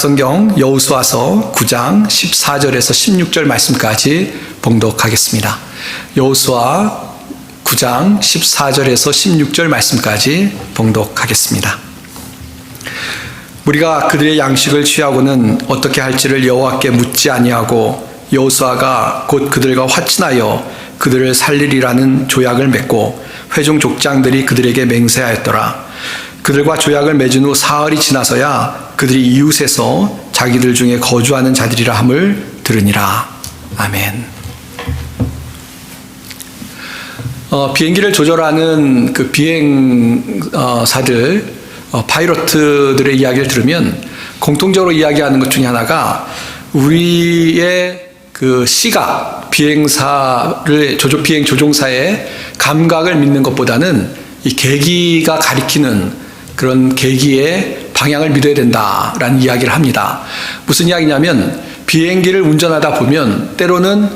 구약성경 여호수아서 9장 14절에서 16절 말씀까지 봉독하겠습니다. 여호수아 9장 14절에서 16절 말씀까지 봉독하겠습니다. 무리가 그들의 양식을 취하고는 어떻게 할지를 여호와께 묻지 아니하고 여호수아가 곧 그들과 화친하여 그들을 살리리라는 조약을 맺고 회중 족장들이 그들에게 맹세하였더라. 그들과 조약을 맺은 후 사흘이 지나서야 그들이 이웃에서 자기들 중에 거주하는 자들이라 함을 들으니라. 아멘. 비행기를 조절하는 그 비행사들, 파이러트들의 이야기를 들으면 공통적으로 이야기하는 것 중에 하나가 우리의 그 시각, 비행사를 비행 조종사의 감각을 믿는 것보다는 이 계기가 가리키는 그런 계기의 방향을 믿어야 된다라는 이야기를 합니다. 무슨 이야기냐면 비행기를 운전하다 보면 때로는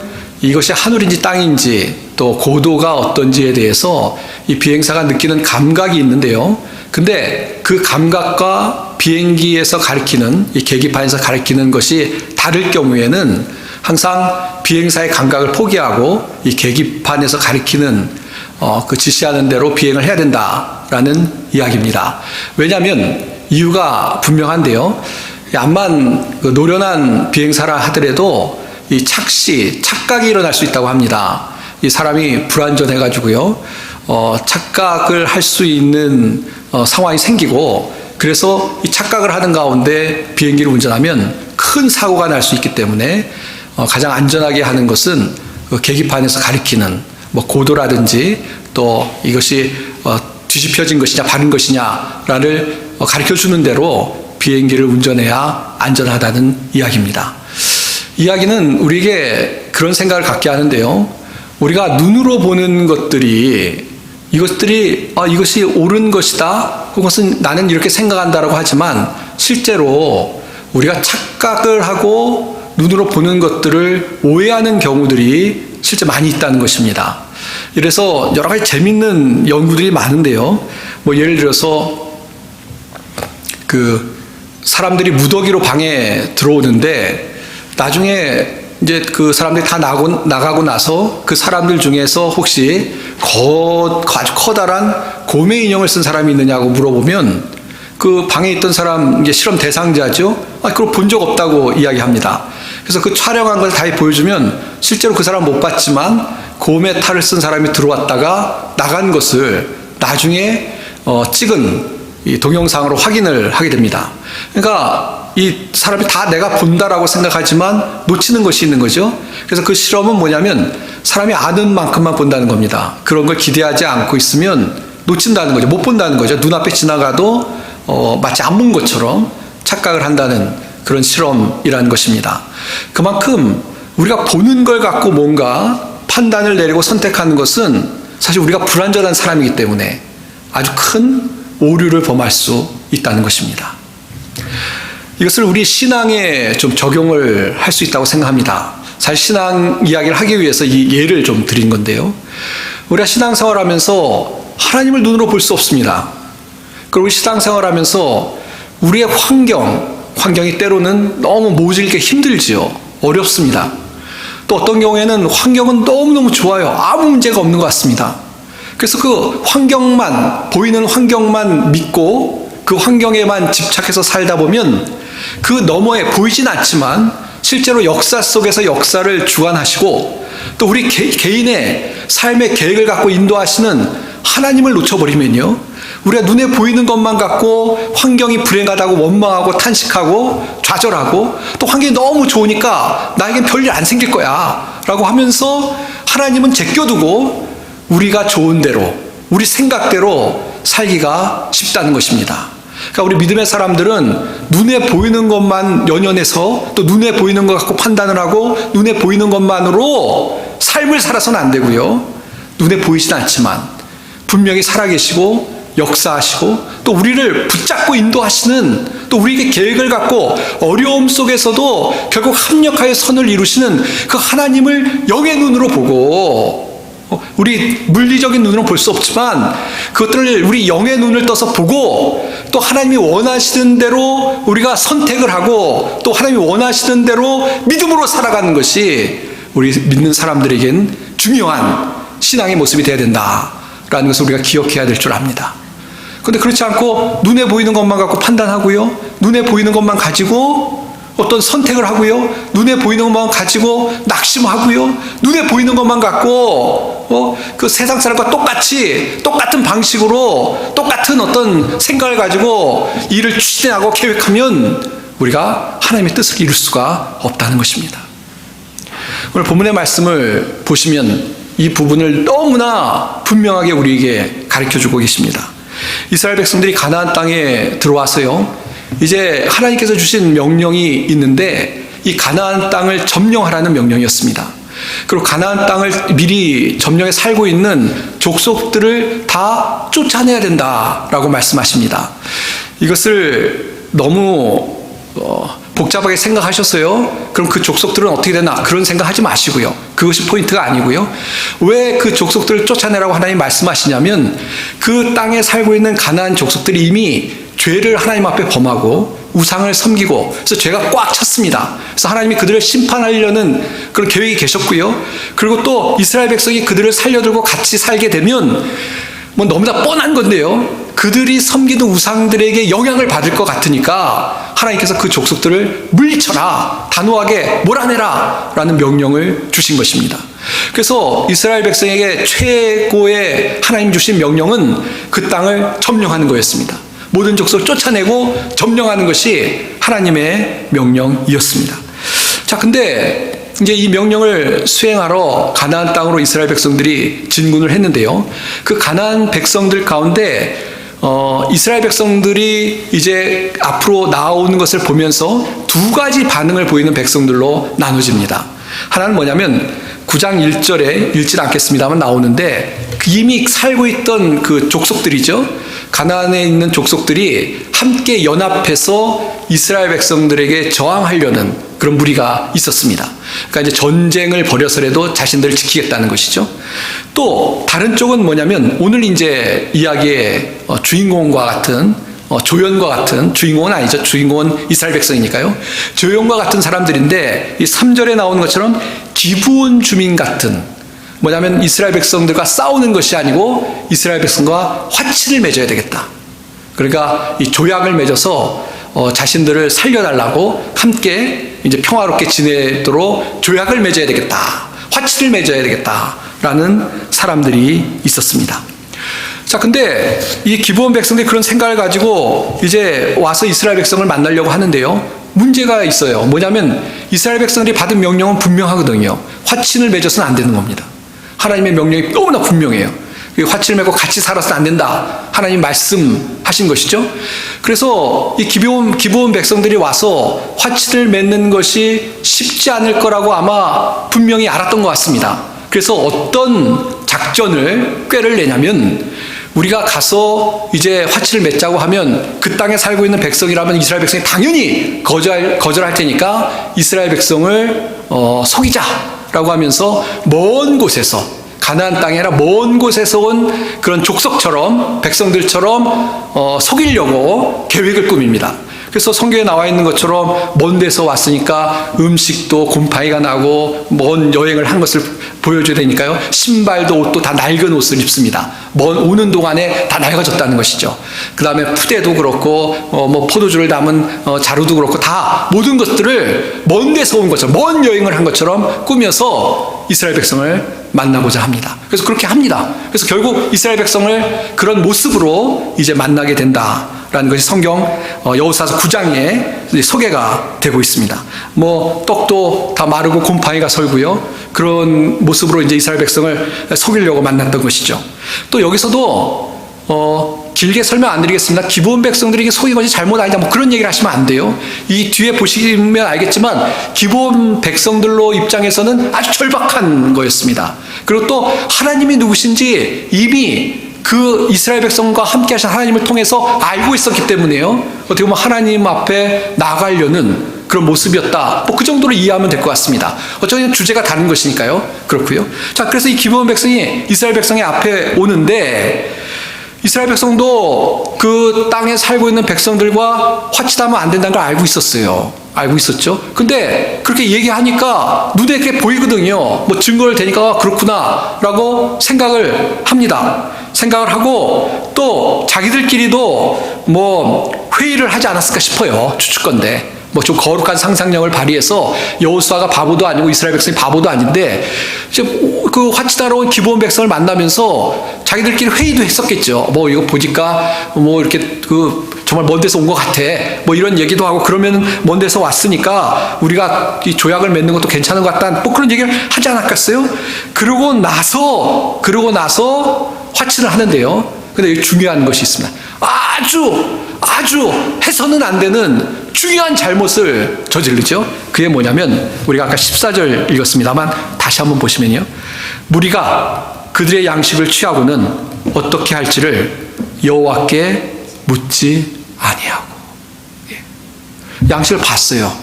이것이 하늘인지 땅인지 또 고도가 어떤지에 대해서 이 비행사가 느끼는 감각이 있는데요. 근데 그 감각과 비행기에서 가리키는 이 계기판에서 가리키는 것이 다를 경우에는 항상 비행사의 감각을 포기하고 이 계기판에서 가리키는 그 지시하는 대로 비행을 해야 된다라는 이야기입니다. 왜냐하면 이유가 분명한데요. 암만 노련한 비행사라 하더라도 이 착각이 일어날 수 있다고 합니다. 이 사람이 불안전해가지고요, 착각을 할 수 있는 상황이 생기고, 그래서 이 착각을 하는 가운데 비행기를 운전하면 큰 사고가 날 수 있기 때문에 가장 안전하게 하는 것은 그 계기판에서 가리키는 고도라든지 또 이것이 뒤집혀진 것이냐 바른 것이냐를 가르쳐 주는 대로 비행기를 운전해야 안전하다는 이야기입니다. 이야기는 우리에게 그런 생각을 갖게 하는데요. 우리가 눈으로 보는 것들이 이것이 옳은 것이다, 그것은 나는 이렇게 생각한다라고 하지만 실제로 우리가 착각을 하고 눈으로 보는 것들을 오해하는 경우들이 실제 많이 있다는 것입니다. 이래서 여러 가지 재밌는 연구들이 많은데요. 예를 들어서 사람들이 무더기로 방에 들어오는데 나중에 이제 그 사람들이 다 나가고 나서 그 사람들 중에서 혹시 아주 커다란 곰의 인형을 쓴 사람이 있느냐고 물어보면 그 방에 있던 사람, 이게 실험 대상자죠. 그걸 본 적 없다고 이야기합니다. 그래서 그 촬영한 걸 다 보여주면 실제로 그 사람 못 봤지만 곰의 탈을 쓴 사람이 들어왔다가 나간 것을 나중에 찍은 이 동영상으로 확인을 하게 됩니다. 그러니까 이 사람이 다 내가 본다라고 생각하지만 놓치는 것이 있는 거죠. 그래서 그 실험은 뭐냐면 사람이 아는 만큼만 본다는 겁니다. 그런 걸 기대하지 않고 있으면 놓친다는 거죠. 못 본다는 거죠. 눈앞에 지나가도 마치 안 본 것처럼 착각을 한다는 그런 실험이라는 것입니다. 그만큼 우리가 보는 걸 갖고 뭔가 판단을 내리고 선택하는 것은 사실 우리가 불완전한 사람이기 때문에 아주 큰 오류를 범할 수 있다는 것입니다. 이것을 우리 신앙에 좀 적용을 할 수 있다고 생각합니다. 사실 신앙 이야기를 하기 위해서 이 예를 좀 드린 건데요. 우리가 신앙생활 하면서 하나님을 눈으로 볼 수 없습니다. 그리고 신앙생활하면서 우리의 환경이 때로는 너무 모질게 힘들지요. 어렵습니다. 또 어떤 경우에는 환경은 너무너무 좋아요. 아무 문제가 없는 것 같습니다. 그래서 그 보이는 환경만 믿고 그 환경에만 집착해서 살다 보면 그 너머에 보이진 않지만 실제로 역사 속에서 역사를 주관하시고 또 우리 개인의 삶의 계획을 갖고 인도하시는 하나님을 놓쳐버리면요, 우리가 눈에 보이는 것만 갖고 환경이 불행하다고 원망하고 탄식하고 좌절하고 또 환경이 너무 좋으니까 나에겐 별일 안 생길 거야 라고 하면서 하나님은 제껴두고 우리가 좋은 대로 우리 생각대로 살기가 쉽다는 것입니다. 그러니까 우리 믿음의 사람들은 눈에 보이는 것만 연연해서 또 눈에 보이는 것 갖고 판단을 하고 눈에 보이는 것만으로 삶을 살아서는 안 되고요, 눈에 보이진 않지만 분명히 살아계시고 역사하시고 또 우리를 붙잡고 인도하시는, 또 우리에게 계획을 갖고 어려움 속에서도 결국 합력하여 선을 이루시는 그 하나님을 영의 눈으로 보고 우리 물리적인 눈으로 볼 수 없지만 그것들을 우리 영의 눈을 떠서 보고 또 하나님이 원하시는 대로 우리가 선택을 하고 또 하나님이 원하시는 대로 믿음으로 살아가는 것이 우리 믿는 사람들에겐 중요한 신앙의 모습이 되어야 된다라는 것을 우리가 기억해야 될 줄 압니다. 그런데 그렇지 않고 눈에 보이는 것만 갖고 판단하고요, 눈에 보이는 것만 가지고 어떤 선택을 하고요, 눈에 보이는 것만 가지고 낙심하고요, 눈에 보이는 것만 갖고 그 세상 사람과 똑같은 방식으로 똑같은 어떤 생각을 가지고 일을 추진하고 계획하면 우리가 하나님의 뜻을 이룰 수가 없다는 것입니다. 오늘 본문의 말씀을 보시면 이 부분을 너무나 분명하게 우리에게 가르쳐주고 계십니다. 이스라엘 백성들이 가나안 땅에 들어와서요, 이제 하나님께서 주신 명령이 있는데 이 가나안 땅을 점령하라는 명령이었습니다. 그리고 가나안 땅을 미리 점령해 살고 있는 족속들을 다 쫓아내야 된다라고 말씀하십니다. 이것을 너무 복잡하게 생각하셨어요? 그럼 그 족속들은 어떻게 되나? 그런 생각하지 마시고요. 그것이 포인트가 아니고요. 왜 그 족속들을 쫓아내라고 하나님 말씀하시냐면 그 땅에 살고 있는 가나안 족속들이 이미 죄를 하나님 앞에 범하고 우상을 섬기고 그래서 죄가 꽉 찼습니다. 그래서 하나님이 그들을 심판하려는 그런 계획이 계셨고요. 그리고 또 이스라엘 백성이 그들을 살려들고 같이 살게 되면 뭐 너무나 뻔한 건데요, 그들이 섬기는 우상들에게 영향을 받을 것 같으니까 하나님께서 그 족속들을 물리쳐라, 단호하게 몰아내라 라는 명령을 주신 것입니다. 그래서 이스라엘 백성에게 최고의 하나님 주신 명령은 그 땅을 점령하는 거였습니다. 모든 족속을 쫓아내고 점령하는 것이 하나님의 명령이었습니다. 자, 근데 이제 이 명령을 수행하러 가나안 땅으로 이스라엘 백성들이 진군을 했는데요, 그 가나안 백성들 가운데 이스라엘 백성들이 이제 앞으로 나오는 것을 보면서 두 가지 반응을 보이는 백성들로 나눠집니다. 하나는 뭐냐면 9장 1절에 읽지 않겠습니다만 나오는데 이미 살고 있던 그 족속들이죠. 가나안에 있는 족속들이 함께 연합해서 이스라엘 백성들에게 저항하려는 그런 무리가 있었습니다. 그러니까 이제 전쟁을 벌여서라도 자신들을 지키겠다는 것이죠. 또 다른 쪽은 뭐냐면 오늘 이제 이야기의 주인공과 같은 조연과 같은, 주인공은 아니죠. 주인공은 이스라엘 백성이니까요. 조연과 같은 사람들인데 이 3절에 나오는 것처럼 기브온 주민 같은, 뭐냐면 이스라엘 백성들과 싸우는 것이 아니고 이스라엘 백성과 화친을 맺어야 되겠다. 그러니까 이 조약을 맺어서 자신들을 살려달라고 함께 이제 평화롭게 지내도록 조약을 맺어야 되겠다, 화친을 맺어야 되겠다라는 사람들이 있었습니다. 자, 근데 이 기브온 백성들이 그런 생각을 가지고 이제 와서 이스라엘 백성을 만나려고 하는데요, 문제가 있어요. 뭐냐면 이스라엘 백성들이 받은 명령은 분명하거든요. 화친을 맺어서는 안 되는 겁니다. 하나님의 명령이 너무나 분명해요. 화친을 맺고 같이 살아서는 안 된다, 하나님 말씀하신 것이죠. 그래서 이 기브온 백성들이 와서 화친을 맺는 것이 쉽지 않을 거라고 아마 분명히 알았던 것 같습니다. 그래서 어떤 작전을 꾀를 내냐면, 우리가 가서 이제 화친을 맺자고 하면 그 땅에 살고 있는 백성이라면 이스라엘 백성이 당연히 거절할 테니까 이스라엘 백성을 속이자라고 하면서 먼 곳에서, 가나안 땅이 아니라 먼 곳에서 온 그런 족속처럼, 백성들처럼 속이려고 계획을 꾸밉니다. 그래서 성경에 나와 있는 것처럼 먼 데서 왔으니까 음식도 곰팡이가 나고 먼 여행을 한 것을 보여줘야 되니까요, 신발도 옷도 다 낡은 옷을 입습니다. 오는 동안에 다 낡아졌다는 것이죠. 그 다음에 푸대도 그렇고 뭐 포도주를 담은 자루도 그렇고 다 모든 것들을 먼 데서 온 것처럼, 먼 여행을 한 것처럼 꾸며서 이스라엘 백성을 만나고자 합니다. 그래서 그렇게 합니다. 그래서 결국 이스라엘 백성을 그런 모습으로 이제 만나게 된다라는 것이 성경 여호수아서 9장에 소개가 되고 있습니다. 뭐 떡도 다 마르고 곰팡이가 설고요, 그런 모습으로 이제 이스라엘 백성을 속이려고 만났던 것이죠. 또 여기서도 길게 설명 안 드리겠습니다. 기브온 백성들에게 속인 것이 잘못 아니다, 뭐 그런 얘기를 하시면 안 돼요. 이 뒤에 보시면 알겠지만 기브온 백성들로 입장에서는 아주 절박한 거였습니다. 그리고 또 하나님이 누구신지 이미 그 이스라엘 백성과 함께 하신 하나님을 통해서 알고 있었기 때문에요, 어떻게 보면 하나님 앞에 나아가려는 그런 모습이었다. 뭐 그 정도로 이해하면 될 것 같습니다. 어쩌면 주제가 다른 것이니까요. 그렇고요. 자, 그래서 이 기브온 백성이 이스라엘 백성의 앞에 오는데 이스라엘 백성도 그 땅에 살고 있는 백성들과 화치하면 안 된다는 걸 알고 있었어요. 알고 있었죠. 근데 그렇게 얘기하니까 눈에 그게 보이거든요. 뭐 증거를 대니까 그렇구나 라고 생각을 합니다. 생각을 하고 또 자기들끼리도 뭐 회의를 하지 않았을까 싶어요. 추측건데 뭐 좀 거룩한 상상력을 발휘해서 여호수아가 바보도 아니고 이스라엘 백성이 바보도 아닌데 이제 그 화치다로 온 기브온 백성을 만나면서 자기들끼리 회의도 했었겠죠. 뭐 이거 보니까 뭐 이렇게 그 정말 먼 데서 온 것 같아. 뭐 이런 얘기도 하고 그러면 먼 데서 왔으니까 우리가 이 조약을 맺는 것도 괜찮은 것 같다. 뭐 그런 얘기를 하지 않았겠어요? 그러고 나서 화치를 하는데요. 근데 여기 중요한 것이 있습니다. 아주 해서는 안 되는 중요한 잘못을 저지르죠. 그게 뭐냐면 우리가 아까 14절 읽었습니다만 다시 한번 보시면요. 무리가 그들의 양식을 취하고는 어떻게 할지를 여호와께 묻지 아니하고. 양식을 봤어요.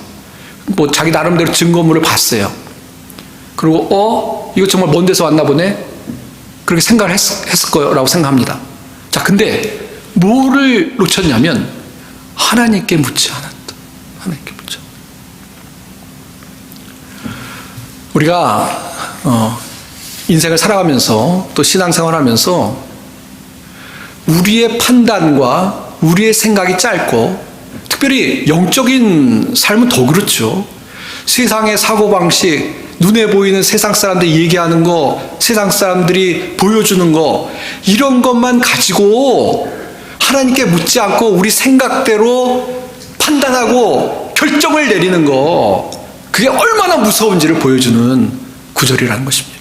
뭐 자기 나름대로 증거물을 봤어요. 그리고 이거 정말 먼 데서 왔나 보네. 그렇게 생각을 했을 거라고 생각합니다. 자, 근데 뭐를 놓쳤냐면 하나님께 묻지 않았다. 하나님께 묻지 않았다. 우리가 인생을 살아가면서 또 신앙생활하면서 우리의 판단과 우리의 생각이 짧고 특별히 영적인 삶은 더 그렇죠. 세상의 사고방식, 눈에 보이는 세상 사람들이 얘기하는 거, 세상 사람들이 보여주는 거, 이런 것만 가지고 하나님께 묻지 않고 우리 생각대로 판단하고 결정을 내리는 거, 그게 얼마나 무서운지를 보여주는 구절이라는 것입니다.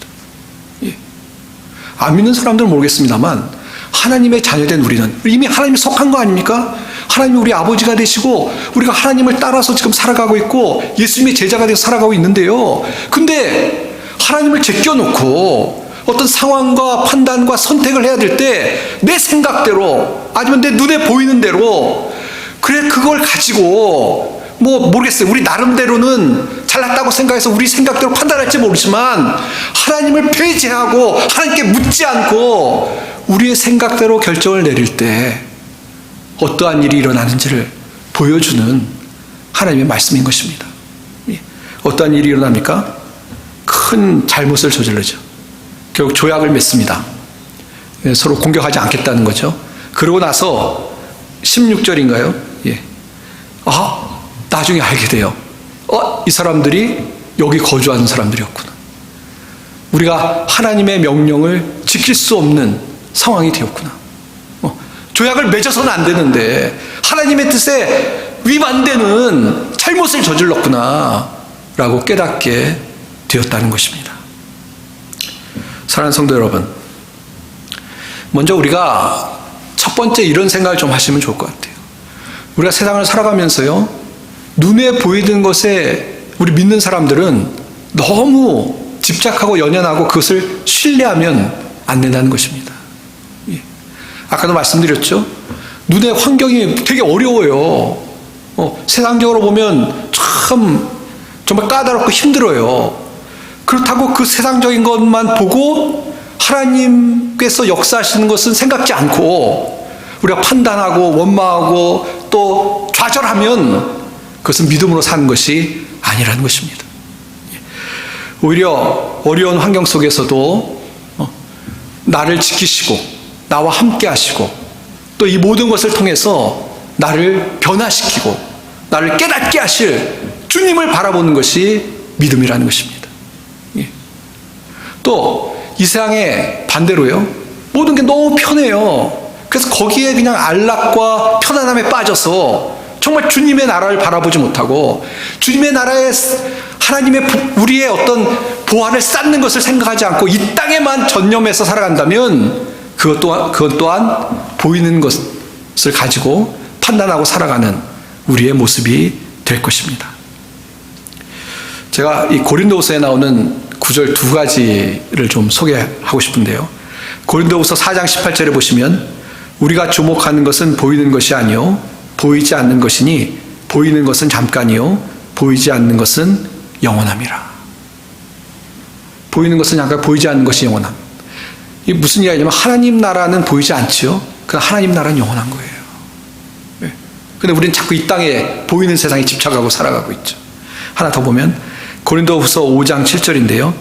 안 믿는 사람들은 모르겠습니다만 하나님의 자녀된 우리는 이미 하나님이 속한 거 아닙니까? 하나님이 우리 아버지가 되시고 우리가 하나님을 따라서 지금 살아가고 있고 예수님의 제자가 되어 살아가고 있는데요. 근데 하나님을 제껴놓고 어떤 상황과 판단과 선택을 해야 될 때 내 생각대로 아니면 내 눈에 보이는 대로 그래 그걸 가지고 뭐 모르겠어요. 우리 나름대로는 잘났다고 생각해서 우리 생각대로 판단할지 모르지만 하나님을 배제하고 하나님께 묻지 않고 우리의 생각대로 결정을 내릴 때 어떠한 일이 일어나는지를 보여주는 하나님의 말씀인 것입니다. 어떠한 일이 일어납니까? 큰 잘못을 저질르죠. 결국 조약을 맺습니다. 서로 공격하지 않겠다는 거죠. 그러고 나서 16절인가요? 나중에 알게 돼요. 이 사람들이 여기 거주하는 사람들이었구나. 우리가 하나님의 명령을 지킬 수 없는 상황이 되었구나. 조약을 맺어서는 안 되는데 하나님의 뜻에 위반되는 잘못을 저질렀구나 라고 깨닫게 되었다는 것입니다. 사랑하는 성도 여러분, 먼저 우리가 첫 번째 이런 생각을 좀 하시면 좋을 것 같아요. 우리가 세상을 살아가면서요, 눈에 보이는 것에 우리 믿는 사람들은 너무 집착하고 연연하고 그것을 신뢰하면 안 된다는 것입니다. 아까도 말씀드렸죠. 눈의 환경이 되게 어려워요. 세상적으로 보면 참 정말 까다롭고 힘들어요. 그렇다고 그 세상적인 것만 보고 하나님께서 역사하시는 것은 생각지 않고 우리가 판단하고 원망하고 또 좌절하면 그것은 믿음으로 사는 것이 아니라는 것입니다. 오히려 어려운 환경 속에서도 나를 지키시고 나와 함께 하시고 또 이 모든 것을 통해서 나를 변화시키고 나를 깨닫게 하실 주님을 바라보는 것이 믿음이라는 것입니다. 또 이 세상에 반대로요, 모든 게 너무 편해요. 그래서 거기에 그냥 안락과 편안함에 빠져서 정말 주님의 나라를 바라보지 못하고 주님의 나라에 하나님의 우리의 어떤 보안을 쌓는 것을 생각하지 않고 이 땅에만 전념해서 살아간다면 그것 또한 보이는 것을 가지고 판단하고 살아가는 우리의 모습이 될 것입니다. 제가 이 고린도후서에 나오는 구절 두 가지를 좀 소개하고 싶은데요. 고린도후서 4장 18절에 보시면 우리가 주목하는 것은 보이는 것이 아니요 보이지 않는 것이니 보이는 것은 잠깐이요 보이지 않는 것은 영원함이라. 보이는 것은 약간 보이지 않는 것이 영원함. 이게 무슨 이야기냐면 하나님 나라는 보이지 않지요. 그러나 하나님 나라는 영원한 거예요. 근데 우리는 자꾸 이 땅에 보이는 세상에 집착하고 살아가고 있죠. 하나 더 보면 고린도후서 5장 7절인데요.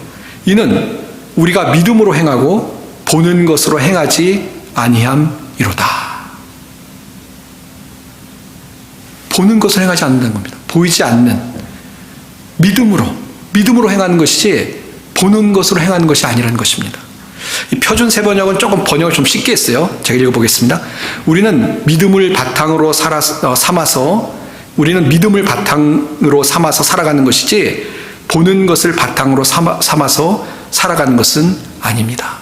이는 우리가 믿음으로 행하고 보는 것으로 행하지 아니함이로다. 보는 것을 행하지 않는다는 겁니다. 보이지 않는 믿음으로 행하는 것이지 보는 것으로 행하는 것이 아니라는 것입니다. 이 표준 세번역은 조금 번역을 좀 쉽게 했어요. 제가 읽어보겠습니다. 우리는 믿음을 바탕으로 삼아서 살아가는 것이지 보는 것을 바탕으로 삼아서 살아가는 것은 아닙니다.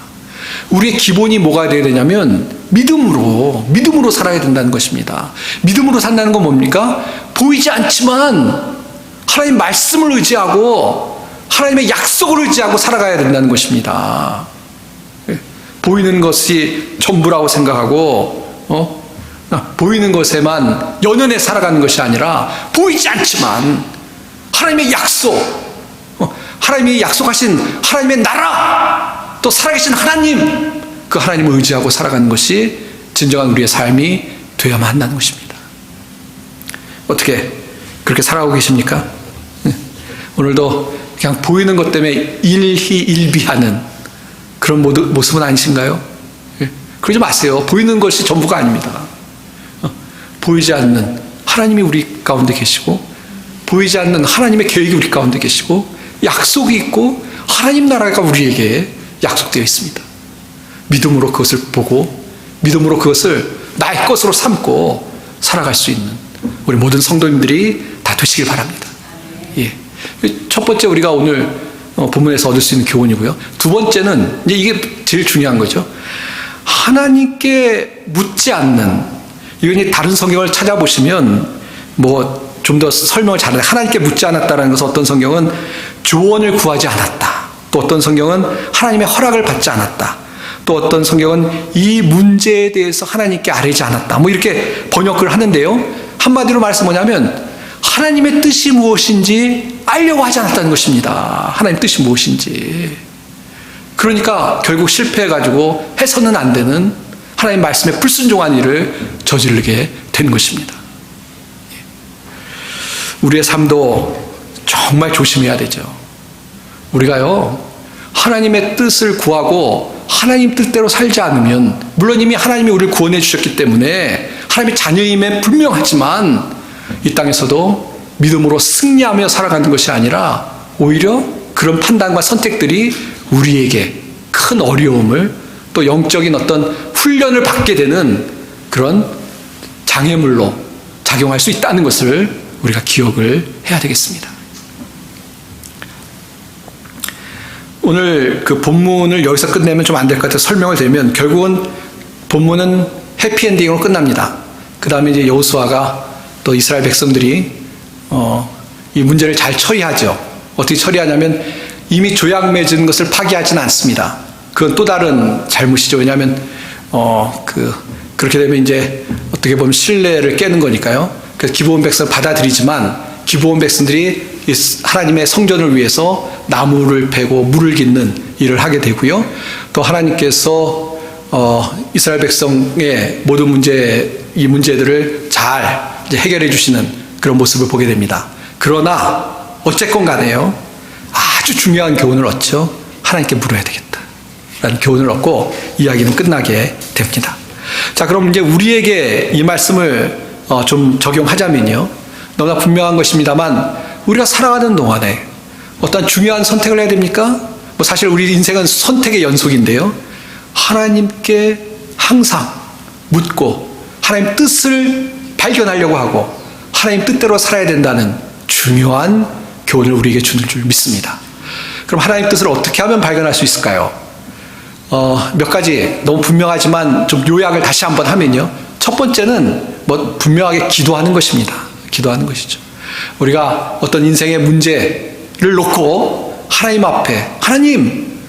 우리의 기본이 뭐가 되어야 되냐면 믿음으로 살아야 된다는 것입니다. 믿음으로 산다는 건 뭡니까? 보이지 않지만 하나님 말씀을 의지하고 하나님의 약속을 의지하고 살아가야 된다는 것입니다. 보이는 것이 전부라고 생각하고 보이는 것에만 연연해 살아가는 것이 아니라 보이지 않지만 하나님의 약속, 하나님이 약속하신 하나님의 나라, 또 살아계신 하나님, 그 하나님을 의지하고 살아가는 것이 진정한 우리의 삶이 되어야만 한다는 것입니다. 어떻게 그렇게 살아가고 계십니까? 오늘도 그냥 보이는 것 때문에 일희일비하는 그런 모습은 아니신가요? 그러지 마세요. 보이는 것이 전부가 아닙니다. 보이지 않는 하나님이 우리 가운데 계시고, 보이지 않는 하나님의 계획이 우리 가운데 계시고, 약속이 있고 하나님 나라가 우리에게 약속되어 있습니다. 믿음으로 그것을 보고 믿음으로 그것을 나의 것으로 삼고 살아갈 수 있는 우리 모든 성도님들이 다 되시길 바랍니다. 예. 첫 번째 우리가 오늘 본문에서 얻을 수 있는 교훈이고요. 두 번째는 이제 이게 제일 중요한 거죠. 하나님께 묻지 않는, 이건 다른 성경을 찾아보시면 뭐 좀 더 설명을 잘하는데, 하나님께 묻지 않았다는 것은 어떤 성경은 조언을 구하지 않았다, 또 어떤 성경은 하나님의 허락을 받지 않았다, 또 어떤 성경은 이 문제에 대해서 하나님께 아뢰지 않았다, 뭐 이렇게 번역을 하는데요. 한마디로 말해서 뭐냐면 하나님의 뜻이 무엇인지 알려고 하지 않았다는 것입니다. 하나님 뜻이 무엇인지. 그러니까 결국 실패해가지고 해서는 안 되는 하나님 말씀에 불순종한 일을 저지르게 된 것입니다. 우리의 삶도 정말 조심해야 되죠. 우리가요, 하나님의 뜻을 구하고 하나님 뜻대로 살지 않으면, 물론 이미 하나님이 우리를 구원해 주셨기 때문에 하나님의 자녀임에 분명하지만 이 땅에서도 믿음으로 승리하며 살아가는 것이 아니라 오히려 그런 판단과 선택들이 우리에게 큰 어려움을, 또 영적인 어떤 훈련을 받게 되는 그런 장애물로 작용할 수 있다는 것을 우리가 기억을 해야 되겠습니다. 오늘 그 본문을 여기서 끝내면 좀 안 될 것 같아서 설명을 드리면, 결국은 본문은 해피엔딩으로 끝납니다. 그 다음에 이제 여호수아가 또 이스라엘 백성들이 이 문제를 잘 처리하죠. 어떻게 처리하냐면 이미 조약 맺은 것을 파기하지는 않습니다. 그건 또 다른 잘못이죠. 왜냐하면 그렇게 되면 이제 어떻게 보면 신뢰를 깨는 거니까요. 그래서 기브온 백성을 받아들이지만 기브온 백성들이 하나님의 성전을 위해서 나무를 베고 물을 깃는 일을 하게 되고요. 또 하나님께서 이스라엘 백성의 모든 이 문제들을 잘 이제 해결해 주시는 그런 모습을 보게 됩니다. 그러나 어쨌건 간에요, 아주 중요한 교훈을 얻죠. 하나님께 물어야 되겠다라는 교훈을 얻고 이야기는 끝나게 됩니다. 자, 그럼 이제 우리에게 이 말씀을 좀 적용하자면요, 너무나 분명한 것입니다만 우리가 살아가는 동안에 어떤 중요한 선택을 해야 됩니까? 뭐 사실 우리 인생은 선택의 연속인데요, 하나님께 항상 묻고 하나님 뜻을 발견하려고 하고 하나님 뜻대로 살아야 된다는 중요한 교훈을 우리에게 주는 줄 믿습니다. 그럼 하나님 뜻을 어떻게 하면 발견할 수 있을까요? 몇 가지 너무 분명하지만 좀 요약을 다시 한번 하면요, 첫 번째는 뭐 분명하게 기도하는 것입니다. 기도하는 것이죠. 우리가 어떤 인생의 문제를 놓고 하나님 앞에 하나님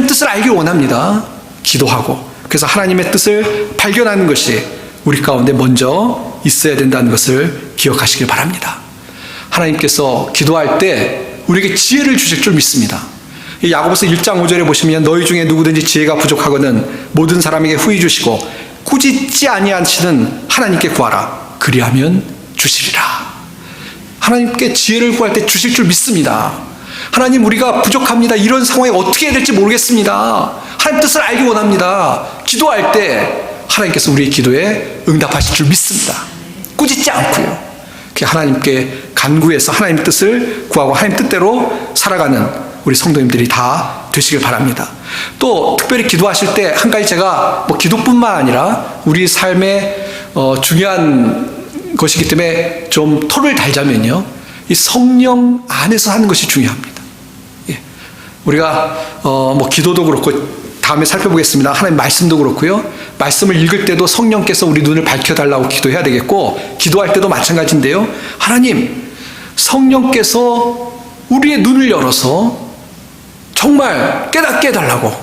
뜻을 알기 원합니다. 기도하고, 그래서 하나님의 뜻을 발견하는 것이 우리 가운데 먼저 있어야 된다는 것을 기억하시길 바랍니다. 하나님께서 기도할 때 우리에게 지혜를 주실 줄 믿습니다. 이 야고보서 1장 5절에 보시면 너희 중에 누구든지 지혜가 부족하거든 모든 사람에게 후히 주시고 꾸짖지 아니하시는 하나님께 구하라. 그리하면 주시리라. 하나님께 지혜를 구할 때 주실 줄 믿습니다. 하나님, 우리가 부족합니다. 이런 상황에 어떻게 해야 될지 모르겠습니다. 하나님 뜻을 알기 원합니다. 기도할 때 하나님께서 우리의 기도에 응답하실 줄 믿습니다. 꾸짖지 않고요. 하나님께 간구해서 하나님의 뜻을 구하고 하나님 뜻대로 살아가는 우리 성도님들이 다 되시길 바랍니다. 또 특별히 기도하실 때 한 가지 제가 기도뿐만 아니라 우리 삶의 중요한 것이기 때문에 좀 토를 달자면요, 이 성령 안에서 하는 것이 중요합니다. 예. 우리가 기도도 그렇고 다음에 살펴보겠습니다. 하나님 말씀도 그렇고요. 말씀을 읽을 때도 성령께서 우리 눈을 밝혀달라고 기도해야 되겠고, 기도할 때도 마찬가지인데요. 하나님, 성령께서 우리의 눈을 열어서 정말 깨닫게 해달라고,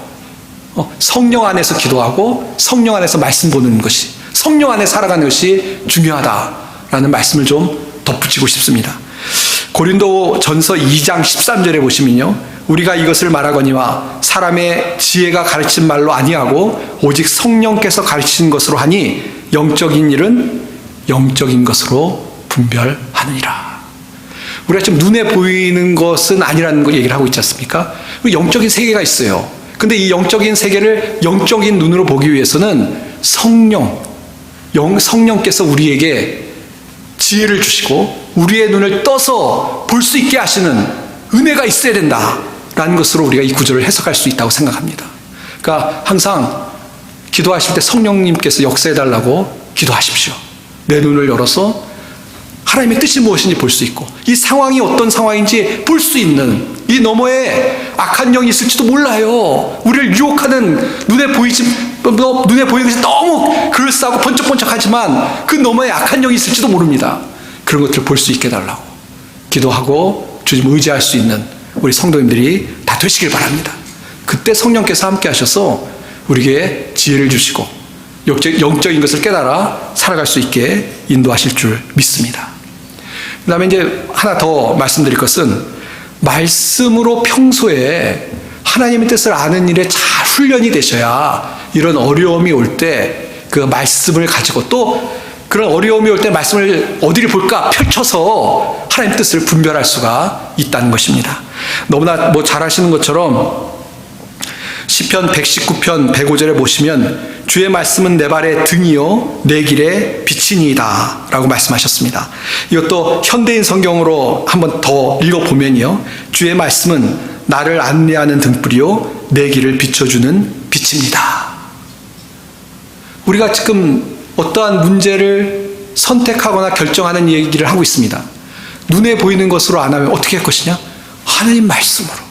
성령 안에서 기도하고 성령 안에서 말씀 보는 것이, 성령 안에 살아가는 것이 중요하다라는 말씀을 좀 덧붙이고 싶습니다. 고린도 전서 2장 13절에 보시면요, 우리가 이것을 말하거니와 사람의 지혜가 가르친 말로 아니하고 오직 성령께서 가르치신 것으로 하니 영적인 일은 영적인 것으로 분별하느니라. 우리가 지금 눈에 보이는 것은 아니라는 거 얘기를 하고 있지 않습니까? 영적인 세계가 있어요. 근데 이 영적인 세계를 영적인 눈으로 보기 위해서는 성령께서 우리에게 지혜를 주시고 우리의 눈을 떠서 볼 수 있게 하시는 은혜가 있어야 된다라는 것으로 우리가 이 구절을 해석할 수 있다고 생각합니다. 그러니까 항상 기도하실 때 성령님께서 역사해달라고 기도하십시오. 내 눈을 열어서 하나님의 뜻이 무엇인지 볼 수 있고, 이 상황이 어떤 상황인지 볼 수 있는, 이 너머에 악한 영이 있을지도 몰라요. 우리를 유혹하는 눈에 보이는 것이 너무 그럴싸하고 번쩍번쩍하지만 그 너머에 악한 영이 있을지도 모릅니다. 그런 것들을 볼 수 있게 해달라고 기도하고 주님 의지할 수 있는 우리 성도님들이 다 되시길 바랍니다. 그때 성령께서 함께 하셔서 우리에게 지혜를 주시고 영적인 것을 깨달아 살아갈 수 있게 인도하실 줄 믿습니다. 그 다음에 이제 하나 더 말씀드릴 것은, 말씀으로 평소에 하나님의 뜻을 아는 일에 잘 훈련이 되셔야 이런 어려움이 올 때 그 말씀을 가지고, 또 그런 어려움이 올 때 말씀을 어디를 볼까 펼쳐서 하나님의 뜻을 분별할 수가 있다는 것입니다. 너무나 잘 아시는 것처럼 시편 119편 105절에 보시면 주의 말씀은 내 발의 등이요 내 길의 빛이니이다 라고 말씀하셨습니다. 이것도 현대인 성경으로 한번 더 읽어보면요, 주의 말씀은 나를 안내하는 등불이요 내 길을 비춰주는 빛입니다. 우리가 지금 어떠한 문제를 선택하거나 결정하는 얘기를 하고 있습니다. 눈에 보이는 것으로 안 하면 어떻게 할 것이냐? 하나님 말씀으로.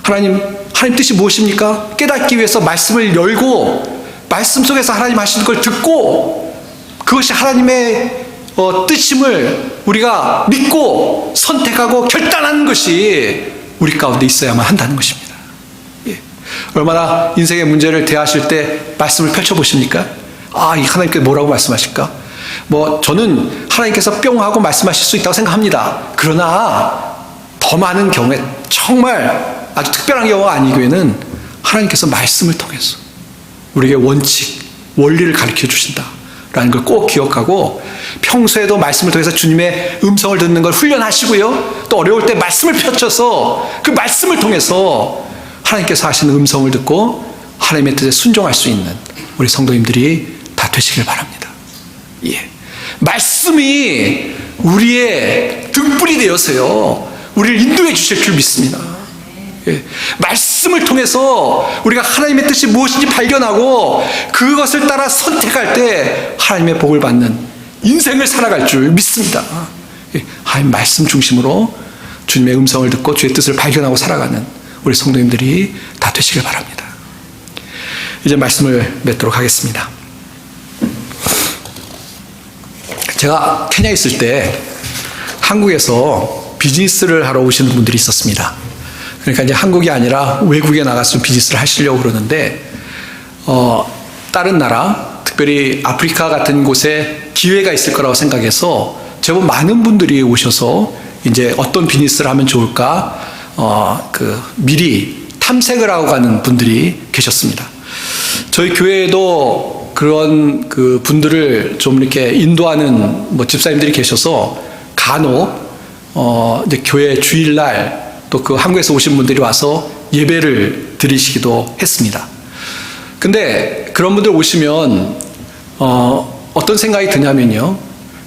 하나님 뜻이 무엇입니까? 깨닫기 위해서 말씀을 열고 말씀 속에서 하나님 하시는 걸 듣고 그것이 하나님의 뜻임을 우리가 믿고 선택하고 결단하는 것이 우리 가운데 있어야만 한다는 것입니다. 예. 얼마나 인생의 문제를 대하실 때 말씀을 펼쳐보십니까? 이 하나님께서 뭐라고 말씀하실까? 저는 하나님께서 뿅 하고 말씀하실 수 있다고 생각합니다. 그러나 더 많은 경우에, 정말 아주 특별한 경우가 아니고에는 하나님께서 말씀을 통해서 우리에게 원칙, 원리를 가르쳐 주신다라는 걸 꼭 기억하고, 평소에도 말씀을 통해서 주님의 음성을 듣는 걸 훈련하시고요, 또 어려울 때 말씀을 펼쳐서 그 말씀을 통해서 하나님께서 하시는 음성을 듣고 하나님의 뜻에 순종할 수 있는 우리 성도님들이 다 되시길 바랍니다. 예. 말씀이 우리의 등불이 되어서요 우리를 인도해 주실 줄 믿습니다. 예. 말씀을 통해서 우리가 하나님의 뜻이 무엇인지 발견하고 그것을 따라 선택할 때 하나님의 복을 받는 인생을 살아갈 줄 믿습니다. 예. 하나님 말씀 중심으로 주님의 음성을 듣고 주의 뜻을 발견하고 살아가는 우리 성도님들이 다 되시길 바랍니다. 이제 말씀을 맺도록 하겠습니다. 제가 케냐에 있을 때 한국에서 비즈니스를 하러 오시는 분들이 있었습니다. 그러니까 이제 한국이 아니라 외국에 나가서 비즈니스를 하시려고 그러는데, 다른 나라, 특별히 아프리카 같은 곳에 기회가 있을 거라고 생각해서 제법 많은 분들이 오셔서 이제 어떤 비즈니스를 하면 좋을까 미리 탐색을 하고 가는 분들이 계셨습니다. 저희 교회에도 그런 그 분들을 좀 이렇게 인도하는 집사님들이 계셔서 간혹 이제 교회 주일날 또 그 한국에서 오신 분들이 와서 예배를 드리시기도 했습니다. 근데 그런 분들 오시면 어떤 생각이 드냐면요,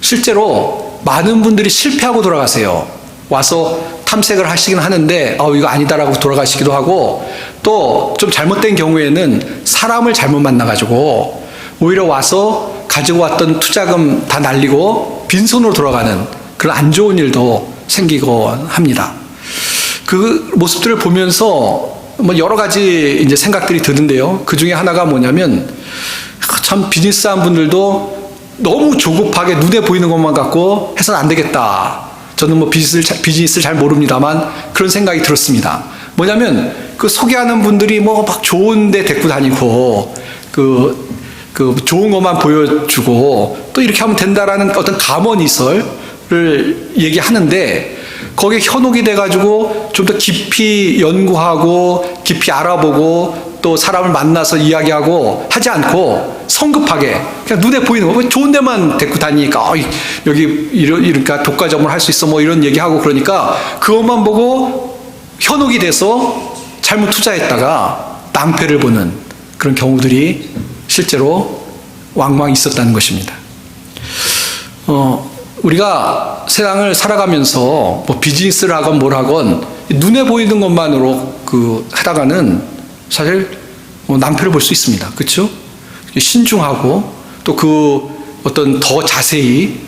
실제로 많은 분들이 실패하고 돌아가세요. 와서 탐색을 하시긴 하는데 이거 아니다라고 돌아가시기도 하고, 또 좀 잘못된 경우에는 사람을 잘못 만나가지고 오히려 와서 가지고 왔던 투자금 다 날리고 빈손으로 돌아가는 그런 안 좋은 일도 생기곤 합니다. 그 모습들을 보면서 여러 가지 이제 생각들이 드는데요. 그 중에 하나가 뭐냐면, 참 비즈니스한 분들도 너무 조급하게 눈에 보이는 것만 갖고 해서는 안 되겠다. 저는 비즈니스를 잘 모릅니다만 그런 생각이 들었습니다. 뭐냐면 그 소개하는 분들이 막 좋은 데 데리고 다니고 좋은 것만 보여주고 또 이렇게 하면 된다라는 어떤 감언이설을 얘기하는데, 거기에 현혹이 돼가지고 좀 더 깊이 연구하고 깊이 알아보고 또 사람을 만나서 이야기하고 하지 않고 성급하게 그냥 눈에 보이는 거, 좋은 데만 데리고 다니니까 여기 이러니까 독과점을 할 수 있어 이런 얘기하고, 그러니까 그것만 보고 현혹이 돼서 잘못 투자했다가 낭패를 보는 그런 경우들이 실제로 왕왕 있었다는 것입니다. 우리가 세상을 살아가면서 비즈니스를 하건 뭘 하건 눈에 보이는 것만으로 하다가는 사실 낭패를 볼 수 있습니다. 그렇죠? 신중하고 또 어떤 더 자세히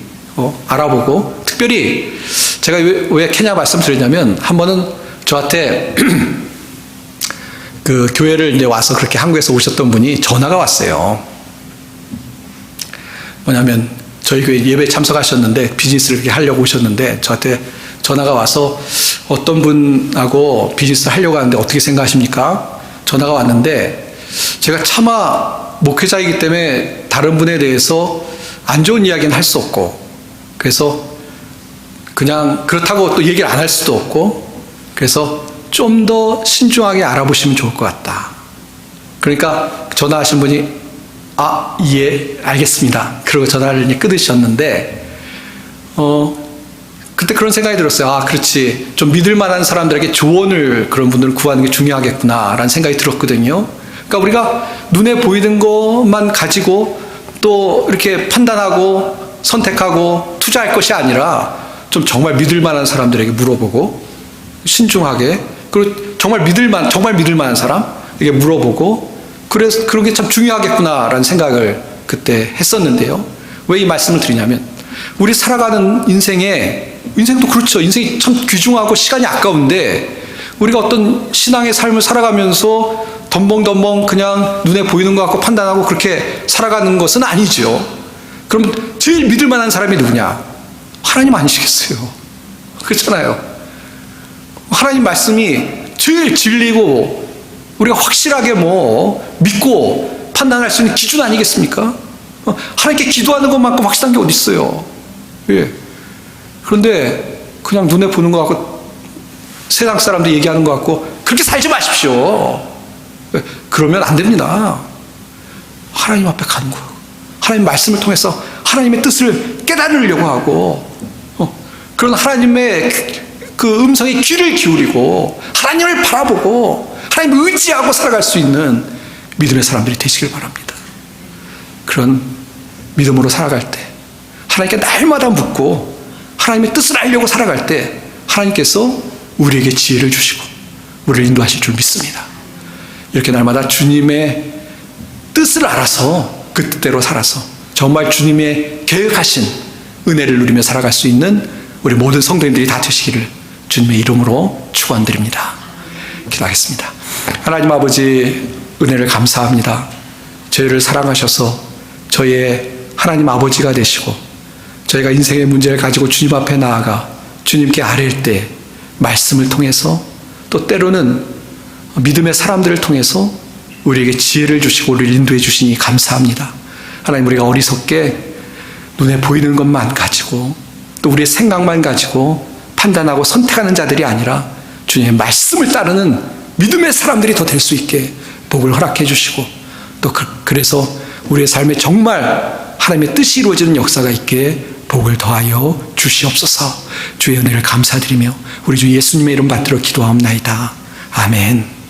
알아보고, 특별히 제가 왜 케냐 말씀드렸냐면, 한 번은 저한테 그 교회를 이제 와서 그렇게 한국에서 오셨던 분이 전화가 왔어요. 뭐냐면 저희 교회 예배에 참석하셨는데 비즈니스를 그렇게 하려고 오셨는데 저한테 전화가 와서 어떤 분하고 비즈니스를 하려고 하는데 어떻게 생각하십니까? 전화가 왔는데, 제가 차마 목회자이기 때문에 다른 분에 대해서 안 좋은 이야기는 할 수 없고, 그래서 그냥 그렇다고 또 얘기를 안 할 수도 없고, 그래서 좀 더 신중하게 알아보시면 좋을 것 같다. 그러니까 전화하신 분이 예, 알겠습니다. 그리고 전화를 끊으셨는데, 그때 그런 생각이 들었어요. 그렇지. 좀 믿을 만한 사람들에게 조언을, 그런 분들을 구하는 게 중요하겠구나라는 생각이 들었거든요. 그러니까 우리가 눈에 보이는 것만 가지고 또 이렇게 판단하고 선택하고 투자할 것이 아니라, 좀 정말 믿을 만한 사람들에게 물어보고, 신중하게, 그리고 정말 믿을 만한 사람에게 물어보고, 그래서 그런 게 참 중요하겠구나라는 생각을 그때 했었는데요. 왜 이 말씀을 드리냐면, 우리 살아가는 인생도 그렇죠. 인생이 참 귀중하고 시간이 아까운데, 우리가 어떤 신앙의 삶을 살아가면서 덤벙덤벙 그냥 눈에 보이는 것 같고 판단하고 그렇게 살아가는 것은 아니죠. 그럼 제일 믿을 만한 사람이 누구냐? 하나님 아니시겠어요? 그렇잖아요. 하나님 말씀이 제일 진리고 우리가 확실하게 믿고 판단할 수 있는 기준 아니겠습니까? 하나님께 기도하는 것만큼 확실한 게 어디 있어요? 예. 그런데 그냥 눈에 보는 것 같고 세상 사람들 얘기하는 것 같고 그렇게 살지 마십시오. 그러면 안 됩니다. 하나님 앞에 가는 거예요. 하나님 말씀을 통해서 하나님의 뜻을 깨달으려고 하고, 그런 하나님의 그 음성에 귀를 기울이고 하나님을 바라보고 하나님을 의지하고 살아갈 수 있는 믿음의 사람들이 되시길 바랍니다. 그런 믿음으로 살아갈 때, 하나님께 날마다 묻고 하나님의 뜻을 알려고 살아갈 때 하나님께서 우리에게 지혜를 주시고 우리를 인도하실 줄 믿습니다. 이렇게 날마다 주님의 뜻을 알아서 그 뜻대로 살아서 정말 주님의 계획하신 은혜를 누리며 살아갈 수 있는 우리 모든 성도님들이 다 되시기를 주님의 이름으로 축원드립니다. 기도하겠습니다. 하나님 아버지, 은혜를 감사합니다. 저희를 사랑하셔서 저희의 하나님 아버지가 되시고, 저희가 인생의 문제를 가지고 주님 앞에 나아가 주님께 아뢰일 때 말씀을 통해서, 또 때로는 믿음의 사람들을 통해서 우리에게 지혜를 주시고 우리를 인도해 주시니 감사합니다. 하나님, 우리가 어리석게 눈에 보이는 것만 가지고 또 우리의 생각만 가지고 판단하고 선택하는 자들이 아니라 주님의 말씀을 따르는 믿음의 사람들이 더 될 수 있게 복을 허락해 주시고, 또 그래서 우리의 삶에 정말 하나님의 뜻이 이루어지는 역사가 있게 복을 더하여 주시옵소서. 주의 은혜를 감사드리며 우리 주 예수님의 이름 받들어 기도하옵나이다. 아멘.